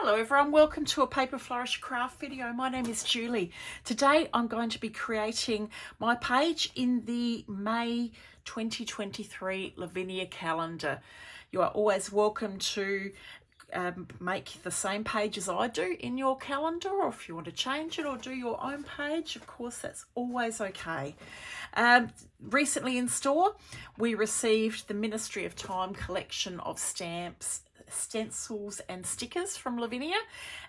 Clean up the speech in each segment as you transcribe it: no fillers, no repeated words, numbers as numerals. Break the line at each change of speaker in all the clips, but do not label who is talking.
Hello everyone, welcome to a Paper Flourish craft video. My name is Julie. Today I'm going to be creating my page in the May 2023 Lavinia calendar. You are always welcome to make the same page as I do in your calendar, or if you want to change it or do your own page, of course that's always okay. Recently in store we received the Ministry of Time collection of stamps, stencils and stickers from Lavinia,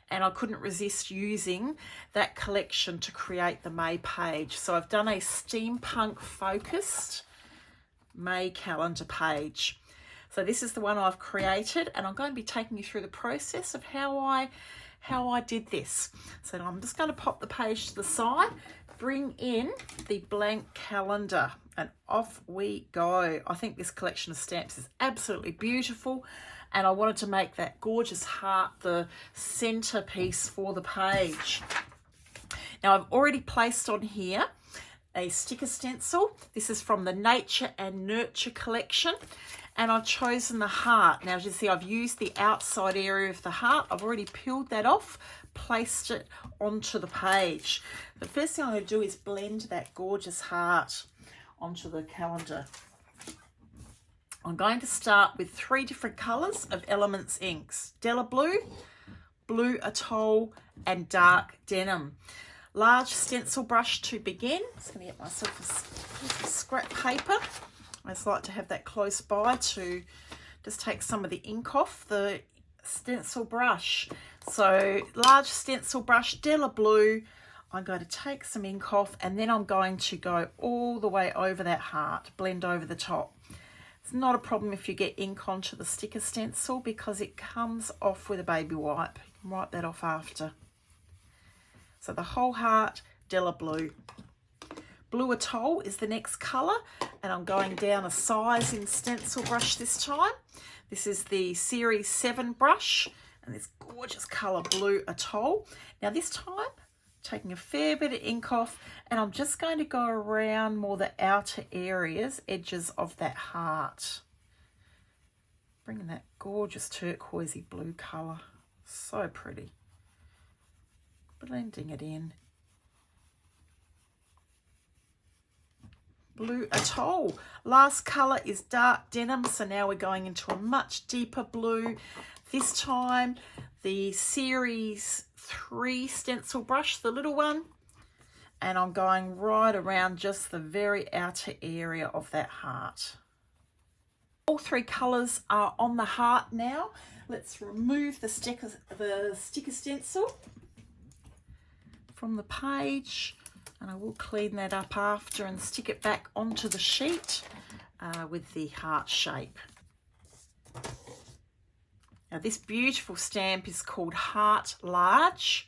and I couldn't resist using that collection to create the May page. So I've done a steampunk focused May calendar page. So this is the one I've created, and I'm going to be taking you through the process of how I did this. So I'm just going to pop the page to the side, bring in the blank calendar, and off we go. I think this collection of stamps is absolutely beautiful, and I wanted to make that gorgeous heart the centerpiece for the page. Now I've already placed on here a sticker stencil. This is from the Nature and Nurture collection, and I've chosen the heart. Now as you see, I've used the outside area of the heart. I've already peeled that off, placed it onto the page. The first thing I'm going to do is blend that gorgeous heart onto the calendar. I'm going to start with 3 different colours of Elements inks: Della Blue, Blue Atoll and Dark Denim. Large stencil brush to begin. I'm just going to get myself a piece of scrap paper. I just like to have that close by to just take some of the ink off the stencil brush. So large stencil brush, Della Blue. I'm going to take some ink off, and then I'm going to go all the way over that heart, blend over the top. It's not a problem if you get ink onto the sticker stencil because it comes off with a baby wipe. You can wipe that off after. So the whole heart, Della Blue. Blue Atoll is the next colour, and I'm going down a size in stencil brush this time. This is the Series 7 brush, and this gorgeous colour, Blue Atoll. Now this time, taking a fair bit of ink off, and I'm just going to go around more the outer areas, edges of that heart. Bringing that gorgeous turquoisey blue colour. So pretty. Blending it in. Blue Atoll. Last colour is Dark Denim, so now we're going into a much deeper blue. This time the Series 3 stencil brush, the little one, and I'm going right around just the very outer area of that heart. All 3 colours are on the heart now. Let's remove the sticker stencil from the page, and I will clean that up after and stick it back onto the sheet with the heart shape. Now this beautiful stamp is called Heart Large,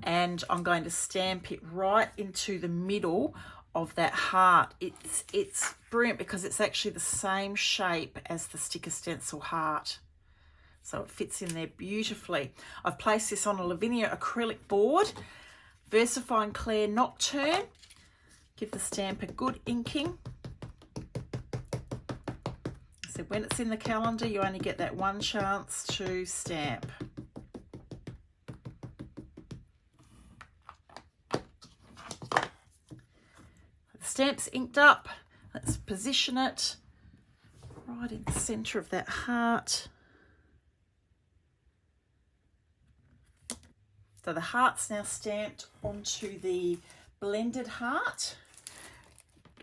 and I'm going to stamp it right into the middle of that heart. It's brilliant because it's actually the same shape as the sticker stencil heart. So it fits in there beautifully. I've placed this on a Lavinia acrylic board, Versafine Clair Nocturne. Give the stamp a good inking. So when it's in the calendar, you only get that one chance to stamp. The stamp's inked up. Let's position it right in the centre of that heart. So the heart's now stamped onto the blended heart.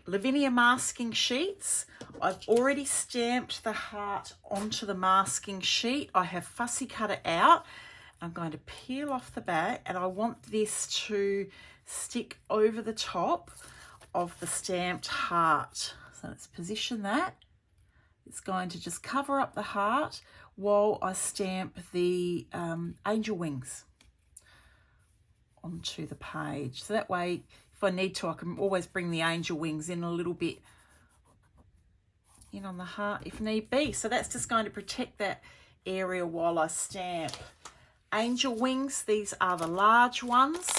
Lavinia masking sheets. I've already stamped the heart onto the masking sheet. I have fussy cut it out. I'm going to peel off the back, and I want this to stick over the top of the stamped heart. So let's position that. It's going to just cover up the heart while I stamp the angel wings onto the page. So that way, if I need to, I can always bring the angel wings in a little bit in on the heart if need be. So that's just going to protect that area while I stamp. Angel wings, these are the large ones.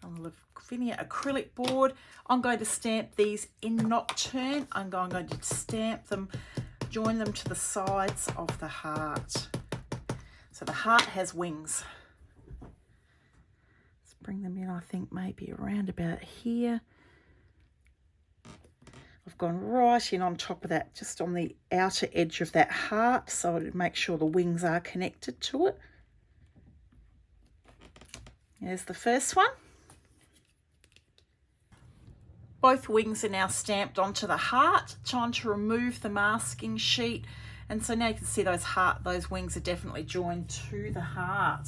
On the Lavinia acrylic board, I'm going to stamp these in Nocturne. I'm going to stamp them join them to the sides of the heart. So the heart has wings. Let's bring them in, I think maybe around about here. I've gone right in on top of that, just on the outer edge of that heart, so to make sure the wings are connected to it. There's the first one. Both wings are now stamped onto the heart. Time to remove the masking sheet. And so now you can see those wings are definitely joined to the heart.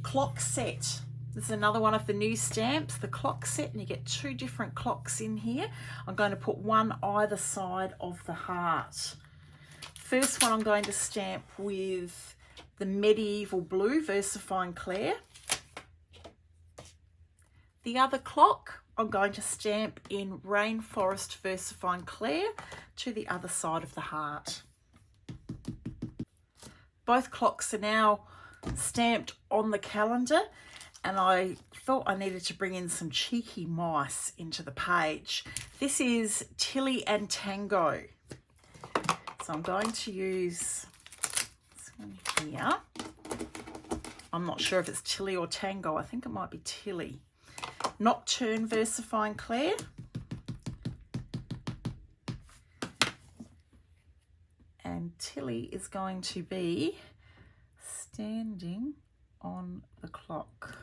Clock set. This is another one of the new stamps, the clock set, and you get 2 different clocks in here. I'm going to put one either side of the heart. First one I'm going to stamp with the medieval blue Versafine Clair. The other clock I'm going to stamp in Rainforest Versafine Clair to the other side of the heart. Both clocks are now stamped on the calendar, and I thought I needed to bring in some cheeky mice into the page. This is Tilly and Tango. So I'm going to use this one here. I'm not sure if it's Tilly or Tango. I think it might be Tilly. Nocturne Versafine Clair. And Tilly is going to be standing on the clock.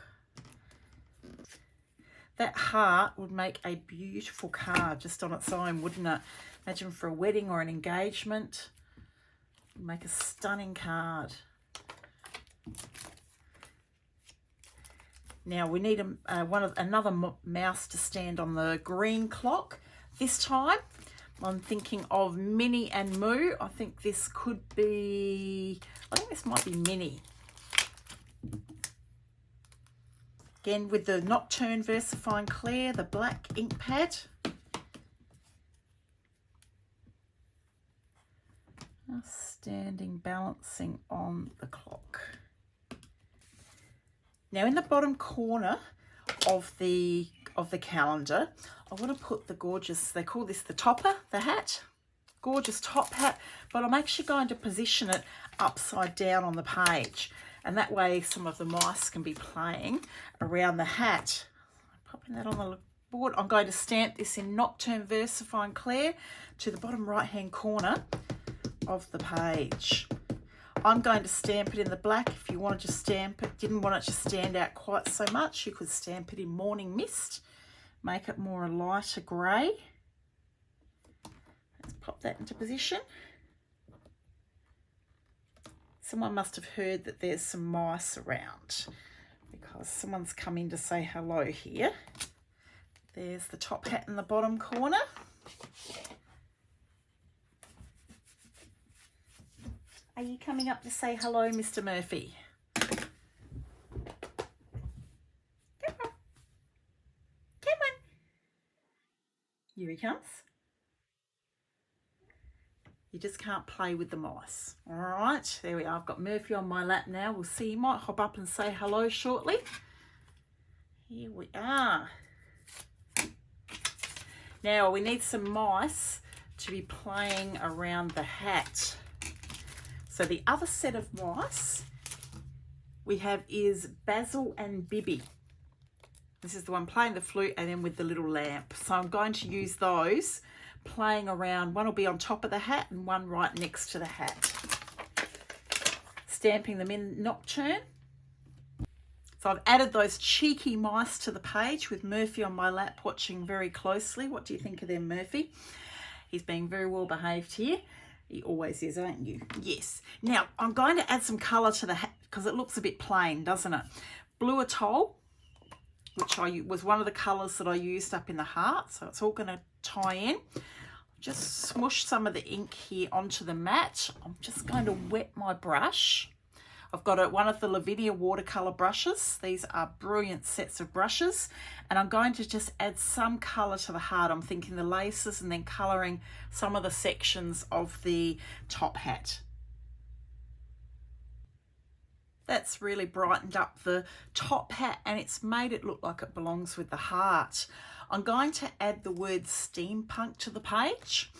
That heart would make a beautiful card just on its own, wouldn't it? Imagine for a wedding or an engagement. It'd make a stunning card. Now we need another mouse to stand on the green clock. This time I'm thinking of Minni and Moo. I think this could be, I think this might be Minni. Again with the Nocturne Versafine Clair, the black ink pad. Standing, balancing on the clock. Now in the bottom corner of the calendar, I want to put the gorgeous, they call this the topper, the hat, gorgeous top hat, but I'm actually going to position it upside down on the page, and that way some of the mice can be playing around the hat. Popping that on the board. I'm going to stamp this in Nocturne Versafine Clair to the bottom right hand corner of the page. I'm going to stamp it in the black. If you wanted to stamp it, didn't want it to stand out quite so much, you could stamp it in Morning Mist, make it more a lighter grey. Let's pop that into position. Someone must have heard that there's some mice around because someone's come in to say hello here. There's the top hat in the bottom corner. Are you coming up to say hello, Mr. Murphy? Come on. Come on. Here he comes. You just can't play with the mice. All right, there we are. I've got Murphy on my lap now. We'll see. He might hop up and say hello shortly. Here we are. Now we need some mice to be playing around the hat. So the other set of mice we have is Basil and Bibi. This is the one playing the flute and then with the little lamp. So I'm going to use those playing around. One will be on top of the hat and one right next to the hat. Stamping them in Nocturne. So I've added those cheeky mice to the page with Murphy on my lap watching very closely. What do you think of them, Murphy? He's being very well behaved here. He always is, aren't you? Yes. Now, I'm going to add some colour to the hat because it looks a bit plain, doesn't it? Blue Atoll, which was one of the colours that I used up in the heart, so it's all going to tie in. Just smoosh some of the ink here onto the mat. I'm just going to wet my brush. I've got one of the Lavinia Watercolour brushes. These are brilliant sets of brushes. And I'm going to just add some colour to the heart. I'm thinking the laces and then colouring some of the sections of the top hat. That's really brightened up the top hat and it's made it look like it belongs with the heart. I'm going to add the word steampunk to the page,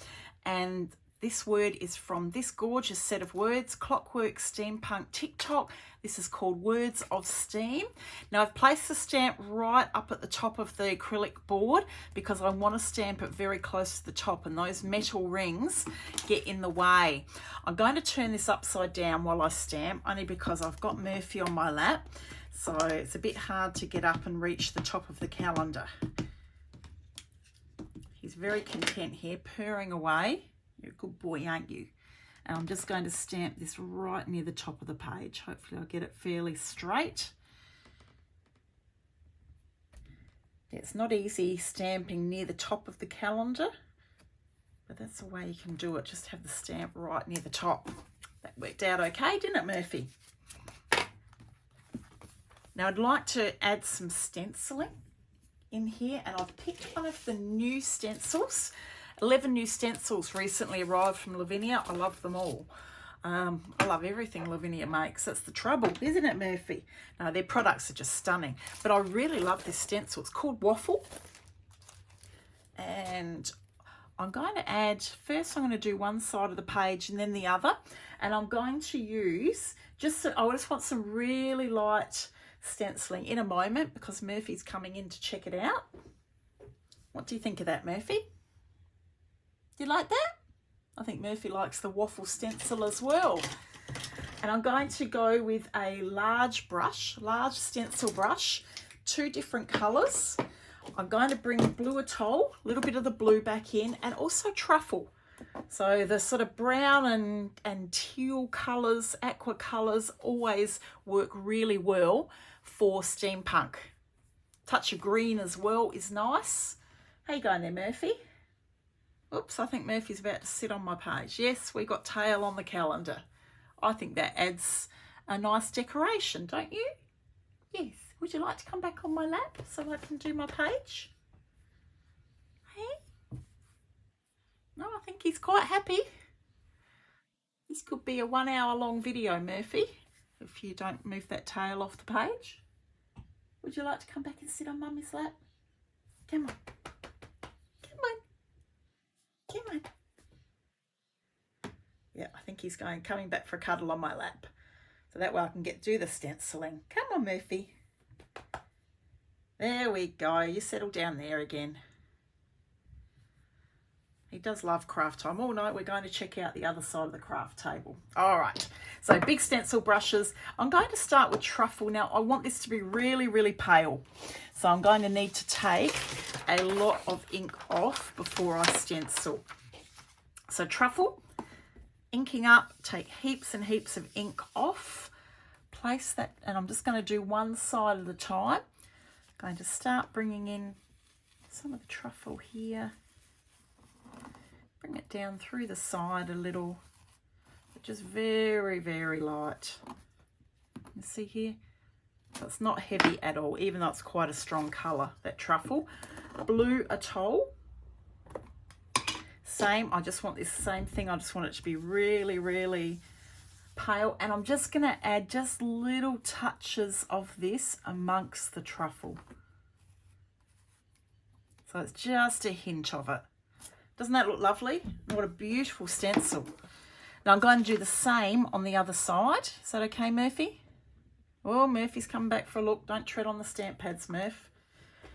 and This word is from this gorgeous set of words, Clockwork Steampunk TikTok. This is called Words of Steam. Now I've placed the stamp right up at the top of the acrylic board because I want to stamp it very close to the top and those metal rings get in the way. I'm going to turn this upside down while I stamp, only because I've got Murphy on my lap, so it's a bit hard to get up and reach the top of the calendar. He's very content here, purring away. You're a good boy, aren't you? And I'm just going to stamp this right near the top of the page. Hopefully I'll get it fairly straight. It's not easy stamping near the top of the calendar, but that's the way you can do it. Just have the stamp right near the top. That worked out okay, didn't it, Murphy? Now I'd like to add some stenciling in here, and I've picked one of the new stencils. 11 new stencils recently arrived from Lavinia. I love them all. I love everything Lavinia makes. That's the trouble, isn't it, Murphy? No, their products are just stunning. But I really love this stencil. It's called Waffle. And I'm going to add, first I'm going to do one side of the page and then the other. And I'm going to use, I just want some really light stenciling in a moment because Murphy's coming in to check it out. What do you think of that, Murphy? You like that? I think Murphy likes the Waffle stencil as well. And I'm going to go with a large stencil brush, 2 different colours. I'm going to bring blue Atoll, a little bit of the blue back in, and also Truffle. So the sort of brown and teal colours, aqua colours, always work really well for steampunk. Touch of green as well is nice. How you going there, Murphy? Oops, I think Murphy's about to sit on my page. Yes, we got tail on the calendar. I think that adds a nice decoration, don't you? Yes. Would you like to come back on my lap so I can do my page? Hey? No, I think he's quite happy. This could be a 1 hour long video, Murphy, if you don't move that tail off the page. Would you like to come back and sit on Mummy's lap? Come on. Come on. Come on. Yeah, I think he's coming back for a cuddle on my lap. So that way I can do the stenciling. Come on, Murphy. There we go. You settle down there again. He does love craft time. Oh no, we're going to check out the other side of the craft table. All right, so big stencil brushes. I'm going to start with Truffle. Now I want this to be really, really pale. So I'm going to need to take a lot of ink off before I stencil. So Truffle, inking up, take heaps and heaps of ink off. Place that, and I'm just going to do one side at a time. I'm going to start bringing in some of the Truffle here. Bring it down through the side a little, but just very, very light. You see here? So it's not heavy at all, even though it's quite a strong colour, that Truffle. Blue Atoll. Same, I just want this same thing. I just want it to be really, really pale. And I'm just going to add just little touches of this amongst the Truffle. So it's just a hint of it. Doesn't that look lovely? What a beautiful stencil. Now I'm going to do the same on the other side. Is that okay, Murphy? Oh, Murphy's coming back for a look. Don't tread on the stamp pads, Murph.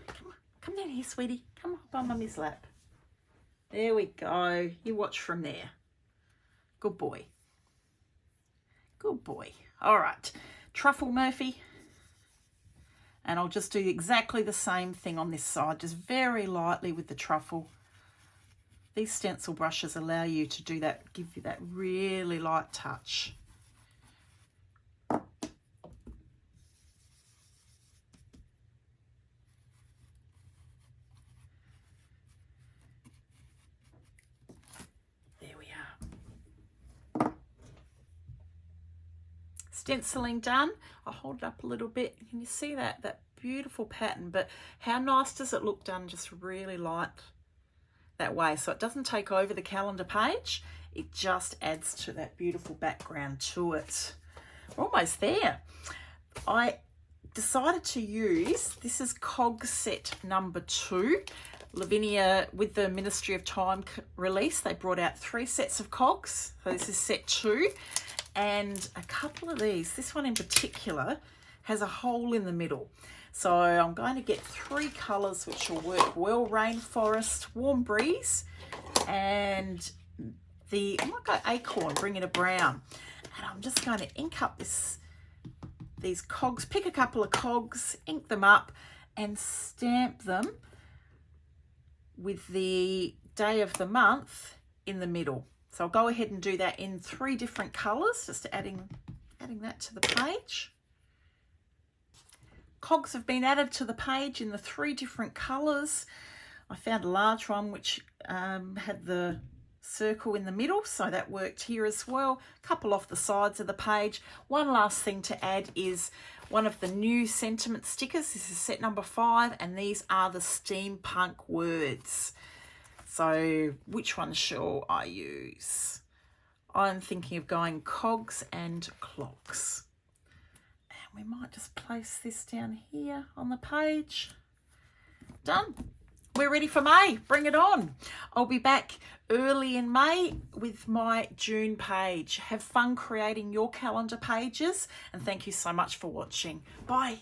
Come on, come down here, sweetie. Come up on Mummy's lap. There we go. You watch from there. Good boy. Good boy. All right. Truffle, Murphy. And I'll just do exactly the same thing on this side, just very lightly with the Truffle. These stencil brushes allow you to do that, give you that really light touch. There we are. Stenciling done. I'll hold it up a little bit. Can you see that beautiful pattern? But how nice does it look done just really light that way, so it doesn't take over the calendar page, it just adds to that beautiful background to it. We're almost there. I decided to use, this is cog set number 2, Lavinia, with the Ministry of Time release, they brought out 3 sets of cogs. So this is set 2, and a couple of these. This one in particular has a hole in the middle. So I'm going to get 3 colours which will work well. Rainforest, Warm Breeze, and I might go Acorn, bring in a brown. And I'm just going to ink up these cogs, pick a couple of cogs, ink them up, and stamp them with the day of the month in the middle. So I'll go ahead and do that in 3 different colours, just adding that to the page. Cogs have been added to the page in the 3 different colours. I found a large one which had the circle in the middle, so that worked here as well. A couple off the sides of the page. One last thing to add is one of the new sentiment stickers. This is set number 5, and these are the steampunk words. So which one shall I use? I'm thinking of going cogs and clocks. And we might just place this down here on the page. Done. We're ready for May. Bring it on. I'll be back early in May with my June page. Have fun creating your calendar pages, and thank you so much for watching. Bye.